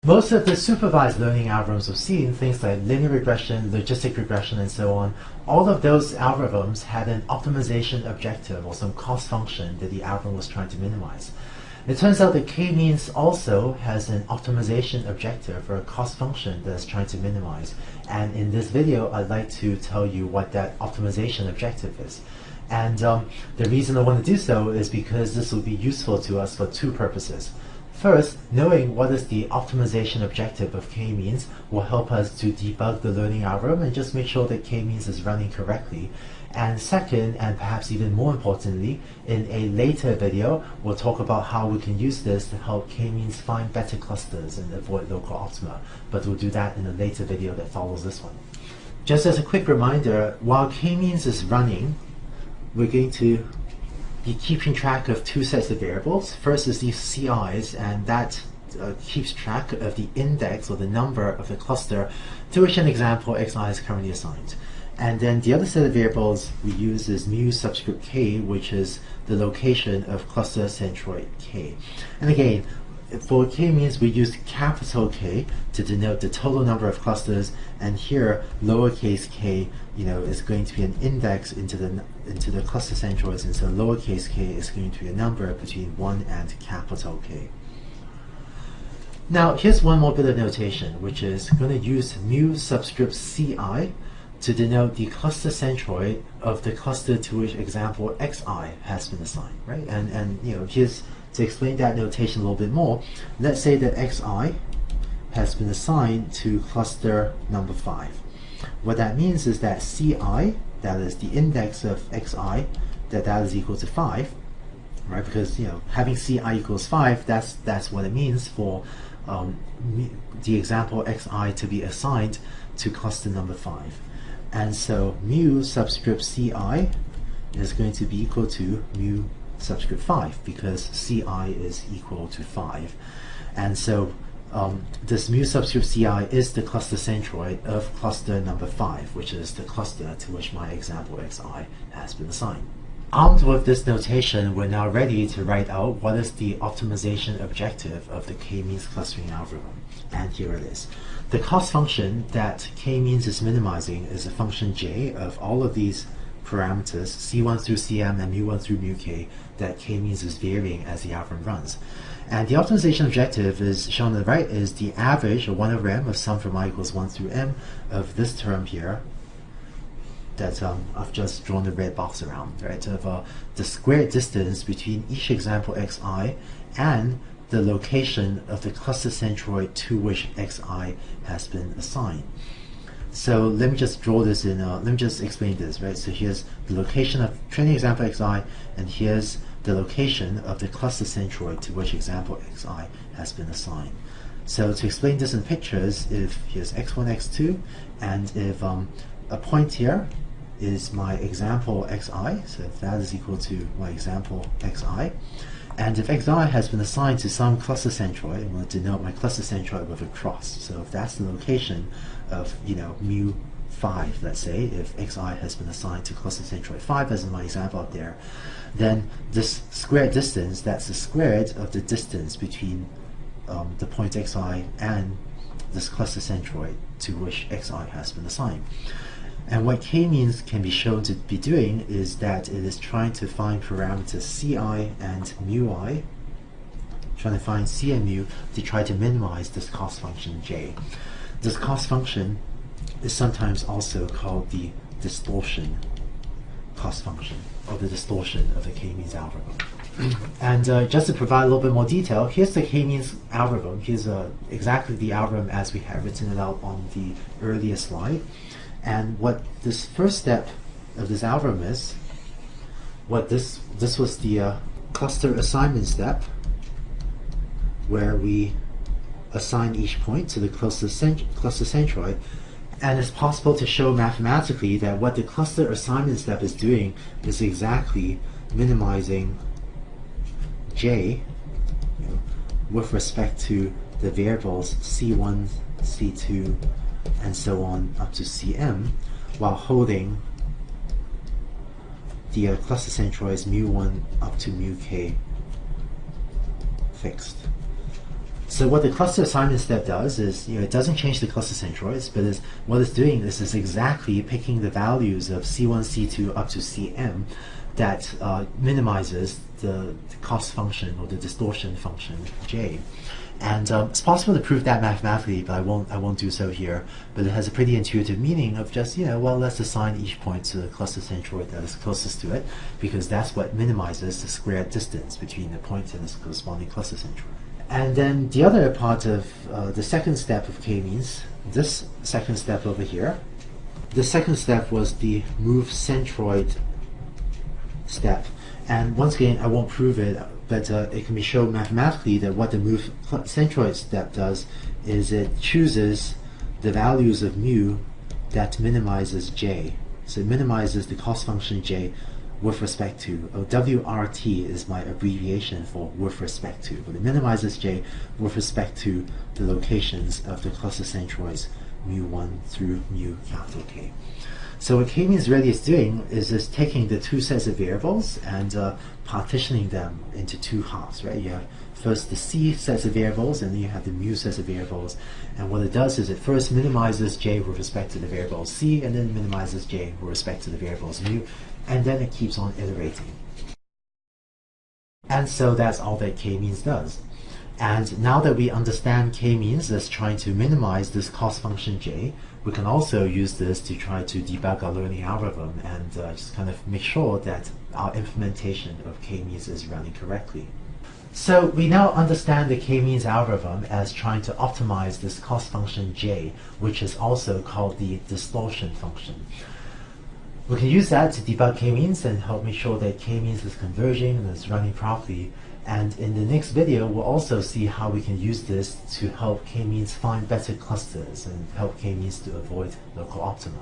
Most of the supervised learning algorithms we've seen, things like linear regression, logistic regression, and so on, all of those algorithms had an optimization objective or some cost function that the algorithm was trying to minimize. It turns out that k-means also has an optimization objective or a cost function that it's trying to minimize. And in this video, I'd like to tell you what that optimization objective is. And the reason I want to do so is because this will be useful to us for two purposes. First, knowing what is the optimization objective of k-means will help us to debug the learning algorithm and just make sure that k-means is running correctly. And second, and perhaps even more importantly, in a later video, we'll talk about how we can use this to help k-means find better clusters and avoid local optima. But we'll do that in a later video that follows this one. Just as a quick reminder, while k-means is running, we're going to be keeping track of two sets of variables. First is these CIs, and that keeps track of the index or the number of the cluster to which an example xi is currently assigned. And then the other set of variables we use is mu subscript k, which is the location of cluster centroid k. And again, for k-means we use capital K to denote the total number of clusters, and here lowercase k, is going to be an index into the cluster centroids, and so lowercase k is going to be a number between 1 and capital K. Now here's one more bit of notation, which is going to use mu subscript ci to denote the cluster centroid of the cluster to which example xi has been assigned, right? And here's to explain that notation a little bit more. Let's say that xi has been assigned to cluster number 5. What that means is that ci, that is the index of xi, that is equal to 5, right? Because having ci equals 5, that's what it means for the example xi to be assigned to cluster number 5. And so mu subscript ci is going to be equal to mu subscript 5, because ci is equal to 5. And so this mu subscript ci is the cluster centroid of cluster number 5, which is the cluster to which my example xi has been assigned. Armed with this notation, we're now ready to write out what is the optimization objective of the k-means clustering algorithm. And here it is. The cost function that k-means is minimizing is a function j of all of these parameters, c1 through cm and mu1 through mu k, that k-means is varying as the algorithm runs. And the optimization objective is shown on the right is the average, or 1 over m, of sum from I equals 1 through m of this term here that I've just drawn the red box around, right, of the squared distance between each example xi and the location of the cluster centroid to which xi has been assigned. So let me just draw this in, let me just explain this, right? So here's the location of training example xi, and here's the location of the cluster centroid to which example xi has been assigned. So to explain this in pictures, if here's x1, x2, and if a point here is my example xi, so if that is equal to my example xi, and if xi has been assigned to some cluster centroid, I'm going to denote my cluster centroid with a cross. So if that's the location of mu 5, let's say, if xi has been assigned to cluster centroid 5 as in my example up there, then this squared distance, that's the squared of the distance between the point xi and this cluster centroid to which xi has been assigned. And what k-means can be shown to be doing is that it is trying to find parameters ci and mu trying to find c and mu to try to minimize this cost function j. This cost function is sometimes also called the distortion cost function, or the distortion of the k-means algorithm. And just to provide a little bit more detail, here's the k-means algorithm. Here's exactly the algorithm as we have written it out on the earlier slide. And what this first step of this algorithm is, this was the cluster assignment step, where we assign each point to the cluster centroid. And it's possible to show mathematically that what the cluster assignment step is doing is exactly minimizing j with respect to the variables c1, c2, and so on up to cm, while holding the cluster centroids mu1 up to mu k fixed. So what the cluster assignment step does is, it doesn't change the cluster centroids, but what it's doing is exactly picking the values of C1, C2 up to Cm that minimizes the cost function or the distortion function J. And it's possible to prove that mathematically, but I won't do so here. But it has a pretty intuitive meaning of just, well, let's assign each point to the cluster centroid that is closest to it, because that's what minimizes the squared distance between the point and its corresponding cluster centroid. And then the other part of the second step of k-means, this second step over here, the second step was the move centroid step. And once again, I won't prove it, but it can be shown mathematically that what the move centroid step does is it chooses the values of mu that minimizes j. So it minimizes the cost function j with respect to, WRT is my abbreviation for with respect to, but it minimizes j with respect to the locations of the cluster centroids mu1 through mu capital K. So what k-means really is doing is just taking the two sets of variables and partitioning them into two halves, right? You have first the c sets of variables, and then you have the mu sets of variables. And what it does is it first minimizes j with respect to the variable c, and then minimizes j with respect to the variables mu, and then it keeps on iterating. And so that's all that k-means does. And now that we understand k-means as trying to minimize this cost function j, we can also use this to try to debug our learning algorithm and just kind of make sure that our implementation of k-means is running correctly. So we now understand the k-means algorithm as trying to optimize this cost function j, which is also called the distortion function. We can use that to debug k-means and help make sure that k-means is converging and is running properly. And in the next video, we'll also see how we can use this to help k-means find better clusters and help k-means to avoid local optima.